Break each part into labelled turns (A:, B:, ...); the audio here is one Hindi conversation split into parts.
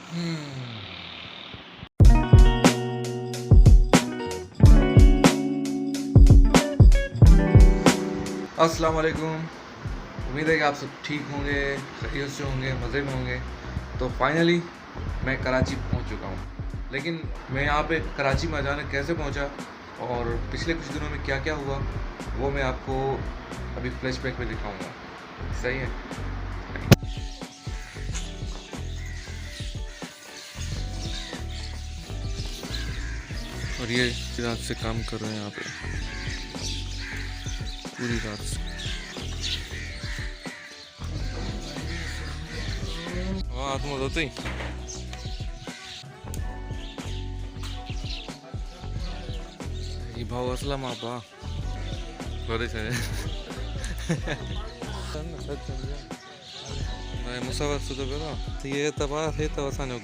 A: अस्सलाम वालेकुम। उम्मीद है कि आप सब ठीक होंगे, खैरियत से होंगे, मज़े में होंगे। तो फाइनली मैं कराची पहुंच चुका हूं। लेकिन मैं यहाँ पे कराची में अचानक कैसे पहुंचा और पिछले कुछ दिनों में क्या क्या हुआ वो मैं आपको अभी फ्लैशबैक में दिखाऊंगा। सही है। और ये रात से काम कर रहे हैं यहाँ पे, पूरी रात से। हाँ आत्मा होते ही ये भाव असला मापा बड़े से मैं मुसावर से तो करा तो ये तबा है तो असांजो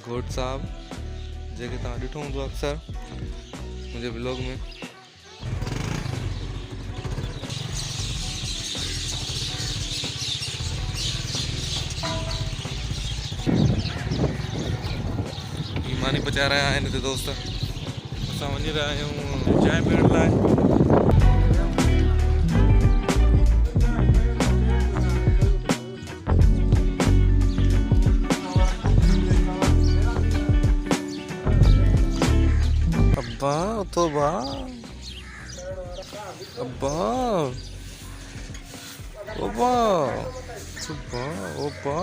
A: घोट साहब जेके तव्हां ॾिठो हूंदो अक्सर मुंहिंजे ब्लॉग में। मानी पचा रहा है हिते दोस्त, असां वञी रहिया आहियूं चांहि पीअण लाइ। अब्बा तो बा अब्बा ओबा सुबा ओबा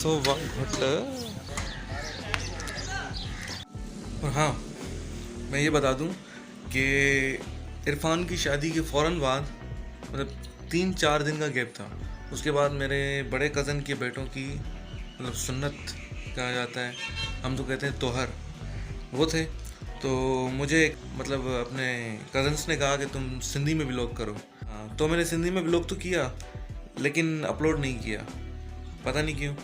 A: तो घट। और हाँ मैं ये बता दूं कि इरफान की शादी के फ़ौरन बाद मतलब 3-4 दिन का गैप था। उसके बाद मेरे बड़े कज़न के बेटों की मतलब सुन्नत कहा जाता है, हम तो कहते हैं तोहर, वो थे। तो मुझे मतलब अपने कज़न्स ने कहा कि तुम सिंधी में व्लॉग करो। तो मैंने सिंधी में व्लॉग तो किया लेकिन अपलोड नहीं किया, पता नहीं क्यों।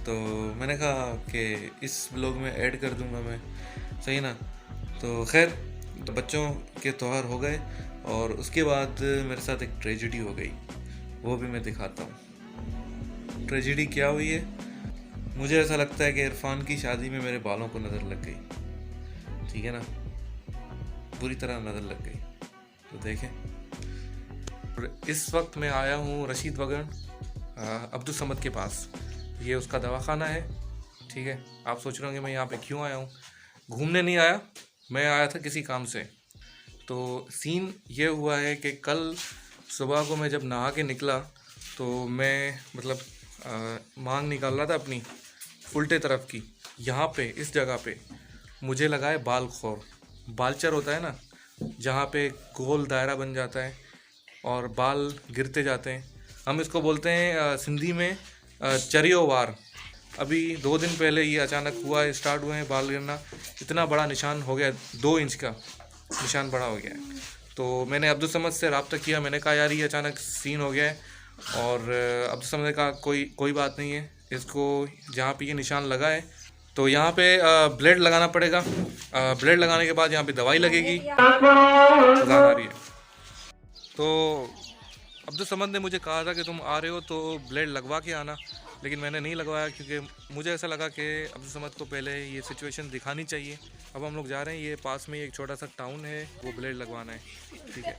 A: तो मैंने कहा कि इस व्लॉग में ऐड कर दूंगा मैं, सही ना। तो खैर तो बच्चों के त्योहार हो गए और उसके बाद मेरे साथ एक ट्रेजेडी हो गई, वो भी मैं दिखाता हूँ। ट्रेजेडी क्या हुई है, मुझे ऐसा लगता है कि इरफान की शादी में मेरे बालों को नज़र लग गई, ठीक है ना, बुरी तरह नज़र लग गई। तो देखें, और इस वक्त मैं आया हूँ रशीद वगन अब्दुल समद के पास। ये उसका दवाखाना है, ठीक है। आप सोच रहे होंगे मैं यहाँ पे क्यों आया हूँ। घूमने नहीं आया, मैं आया था किसी काम से। तो सीन ये हुआ है कि कल सुबह को मैं जब नहा के निकला तो मैं मतलब मांग निकाल रहा था अपनी उल्टे तरफ की। यहाँ पे इस जगह पे मुझे लगा है बाल खौर, बालचर होता है ना, जहाँ पे गोल दायरा बन जाता है और बाल गिरते जाते हैं। हम इसको बोलते हैं सिंधी में चरियो वार। अभी 2 दिन पहले ये अचानक हुआ, स्टार्ट हुए हैं बाल गिरना। इतना बड़ा निशान हो गया, 2 इंच का निशान बड़ा हो गया है। तो मैंने अब्दुल समद से रब्ता किया, मैंने कहा यार ये अचानक सीन हो गया है। और अब्दुल समद ने कहा कोई बात नहीं है, इसको जहाँ पे ये निशान लगा है तो यहाँ पे ब्लेड लगाना पड़ेगा। ब्लेड लगाने के बाद यहाँ पे दवाई लगेगी। आ रही है। तो अब्दुल समद ने मुझे कहा था कि तुम आ रहे हो तो ब्लेड लगवा के आना, लेकिन मैंने नहीं लगवाया क्योंकि मुझे ऐसा लगा कि अब्दुल समद को पहले ये सिचुएशन दिखानी चाहिए। अब हम लोग जा रहे हैं, ये पास में एक छोटा सा टाउन है, वो ब्लेड लगवाना है, ठीक है।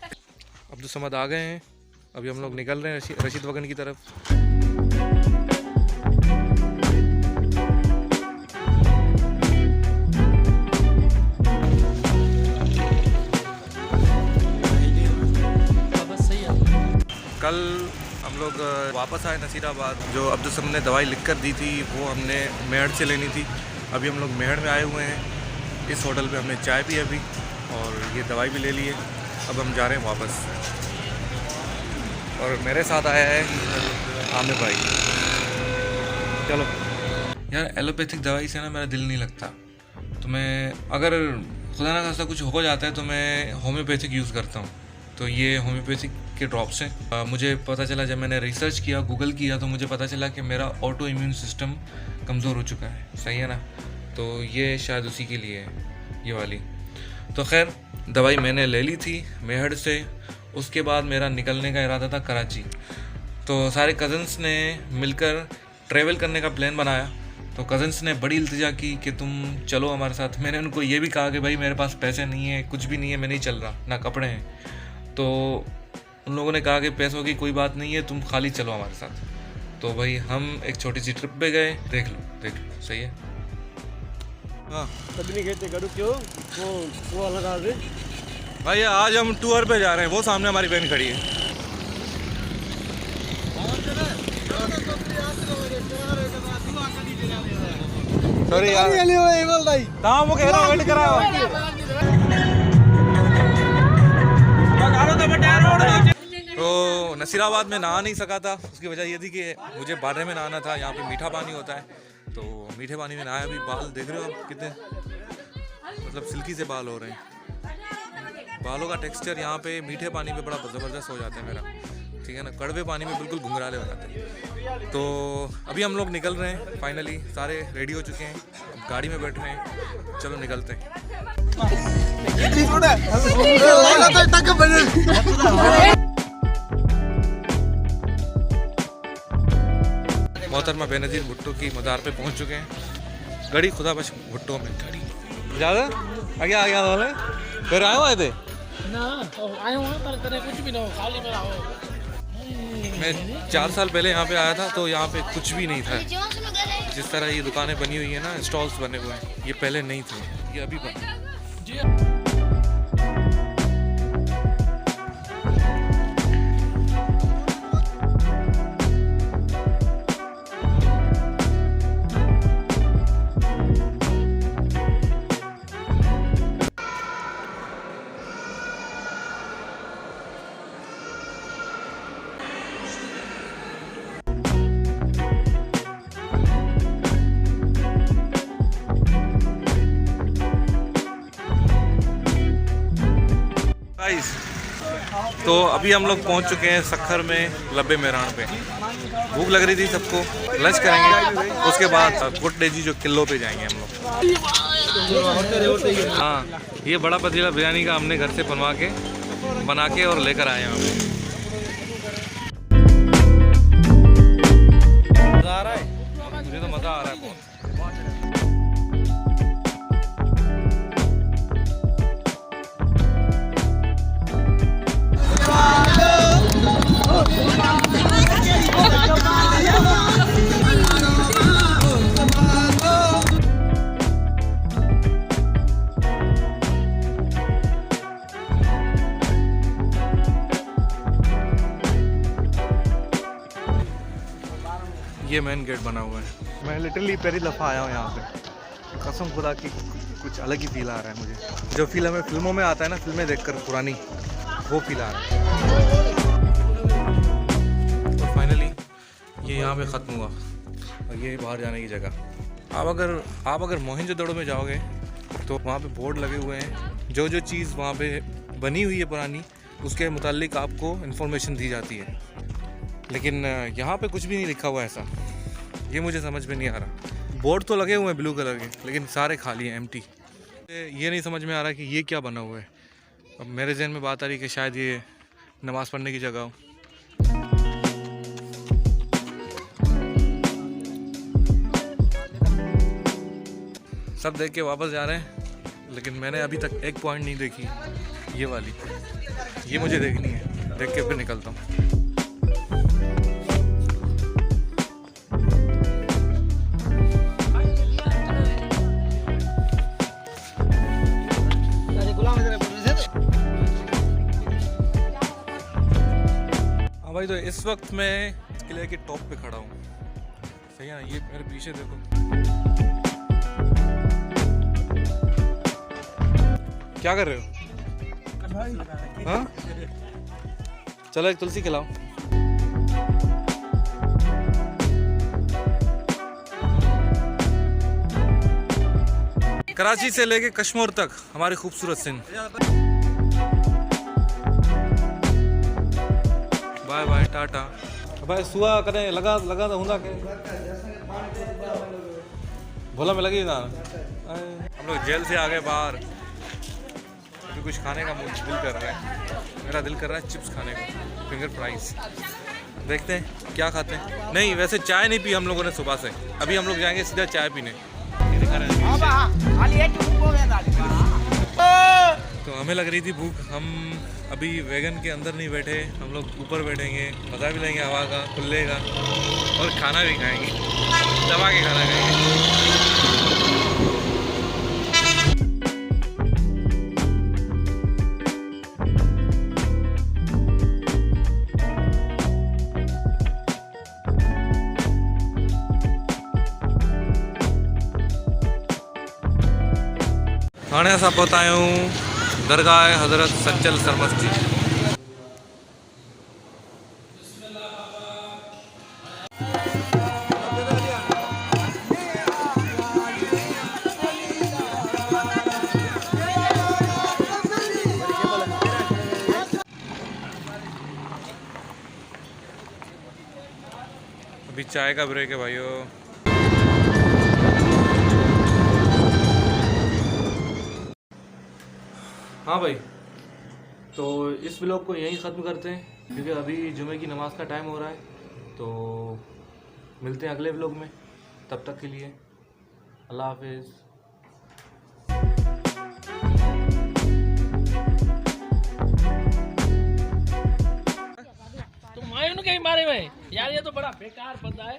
A: अब्दुल समद आ गए हैं, अभी हम लोग निकल रहे हैं रशीद वगन की तरफ। कल हम लोग वापस आए नसीराबाद। जो अब्दुल समद ने दवाई लिख कर दी थी वो हमने मेहड़ से लेनी थी। अभी हम लोग मेहड़ में आए हुए हैं, इस होटल पे हमने चाय पी अभी और ये दवाई भी ले ली है। अब हम जा रहे हैं वापस। और मेरे साथ आया है आमिर भाई। चलो यार, एलोपैथिक दवाई से ना मेरा दिल नहीं लगता, तो मैं अगर खुदा ना खास्ता कुछ हो जाता है तो मैं होम्योपैथिक यूज़ करता हूँ। तो ये होम्योपैथिक के ड्रॉप्स हैं। मुझे पता चला, जब मैंने रिसर्च किया, गूगल किया, तो मुझे पता चला कि मेरा ऑटो इम्यून सिस्टम कमज़ोर हो चुका है, सही है ना। तो ये शायद उसी के लिए है ये वाली। तो खैर दवाई मैंने ले ली थी मेहड़ से। उसके बाद मेरा निकलने का इरादा था कराची। तो सारे कज़न्स ने मिलकर ट्रैवल करने का प्लान बनाया। तो कज़न्स ने बड़ी इल्तिजा की कि तुम चलो हमारे साथ। मैंने उनको ये भी कहा कि भाई मेरे पास पैसे नहीं है, कुछ भी नहीं है, मैं नहीं चल रहा, ना कपड़े हैं। तो उन लोगों ने कहा कि पैसों की कोई बात नहीं है, तुम खाली चलो हमारे साथ। तो भाई हम एक छोटी सी ट्रिप पे गए। देख लो सही है। हाँ
B: क्यों वो लगा दे
A: भाई आज हम टूर पे जा रहे हैं। वो सामने हमारी बहन खड़ी है। सॉरी यार, वो कह रहा हूँ वेट करा। तो नसीराबाद में नहा नहीं सका था। उसकी वजह ये थी कि मुझे बारे में नहाना था। यहाँ पे मीठा पानी होता है, तो मीठे पानी में नहाया। अभी बाल देख रहे हो आप कितने मतलब सिल्की से बाल हो रहे हैं। बालों का टेक्सचर यहाँ पे मीठे पानी में बड़ा ज़बरदस्त हो जाता है मेरा, ठीक है ना। कड़वे पानी में बिल्कुल घुंघराले हो जाते हैं। तो अभी हम लोग निकल रहे हैं। फाइनली सारे रेडी हो चुके हैं, अब गाड़ी में बैठ रहे हैं। चलो निकलते हैं। मोहतरमा बेनज़ीर भुट्टो की मज़ार पे पहुंच चुके हैं। गड़ी खुदा बश भुट्टो में गड़ी ज़्यादा आ गया वाले फिर आए हुए थे
B: ना आए हुए पर तेरे कुछ भी ना हो, खाली में आओ।
A: मैं 4 साल पहले यहाँ पे आया था, तो यहाँ पे कुछ भी नहीं था। जिस तरह ये दुकानें बनी हुई है ना, स्टॉल्स बने हुए हैं, ये पहले नहीं थे, ये अभी बने। तो अभी हम लोग पहुंच चुके हैं सखर में लब्बे मेहरान पे। भूख लग रही थी सबको, लंच करेंगे, उसके बाद कोटडेजी जो किलो पे जाएंगे हम लोग। हाँ, ये बड़ा पतीला बिरयानी का हमने घर से बना के और लेकर आए हैं। मज़ा आ रहा है, मुझे तो मज़ा आ रहा है बहुत। ये मेन गेट बना हुआ है। मैं लिटरली पहली दफ़ा आया हूँ यहाँ पे। कसम खुदा की कुछ अलग ही फील आ रहा है मुझे। जो फील हमें फिल्मों में आता है ना, फिल्में देखकर पुरानी, वो फील आ रहा है। और फाइनली ये यहाँ पे ख़त्म हुआ और ये बाहर जाने की जगह। आप अगर मोहनजोदड़ो में जाओगे तो वहाँ पे बोर्ड लगे हुए हैं। जो चीज़ वहाँ पे बनी हुई है पुरानी, उसके मुतालिक आपको इन्फॉर्मेशन दी जाती है। लेकिन यहाँ पे कुछ भी नहीं लिखा हुआ ऐसा। ये मुझे समझ में नहीं आ रहा। बोर्ड तो लगे हुए हैं ब्लू कलर के, लेकिन सारे खाली हैं, एम्प्टी। ये नहीं समझ में आ रहा कि ये क्या बना हुआ है। अब मेरे जहन में बात आ रही कि शायद ये नमाज़ पढ़ने की जगह हो। सब देख के वापस जा रहे हैं, लेकिन मैंने अभी तक एक पॉइंट नहीं देखी, ये वाली। ये मुझे देखनी है, देख के फिर निकलता हूँ। भाई तो इस वक्त मैं इस किले के टॉप पे खड़ा हूँ, सही है ना। ये मेरे पीछे देखो, क्या कर रहे हो? हाँ, चलो एक तुलसी खिलाओ। कराची से लेके कश्मीर तक हमारी खूबसूरत सिंध। Bye bye, Tata. भाई सुआ करें लगा तो हूंदा के भोला में लगी ना। हम लोग जेल से आ गए बाहर। अभी कुछ खाने का दिल कर रहा है। मेरा दिल कर रहा है चिप्स खाने का, फिंगर फ्राइज। देखते हैं क्या खाते हैं। नहीं वैसे चाय नहीं पी हम लोगों ने सुबह से, अभी हम लोग जाएंगे सीधा चाय पीने। तो हमें लग रही थी भूख, हम अभी वैगन के अंदर नहीं बैठे, हम लोग ऊपर बैठेंगे, मज़ा भी लेंगे हवा का, खुले का, और खाना भी खाएंगे, दबा के खाना खाएंगे। हाणे असां पहुता आहियूं दरगाह हज़रत सचल सरमस्त जी। अभी चाय का ब्रेक है भाइयों। हाँ भाई, तो इस व्लॉग को यहीं ख़त्म करते हैं क्योंकि अभी जुमे की नमाज़ का टाइम हो रहा है। तो मिलते हैं अगले व्लॉग में, तब तक के लिए अल्लाह हाफिज़।
B: तुम आए कहीं मारे में यार, ये तो बड़ा बेकार बंदा है।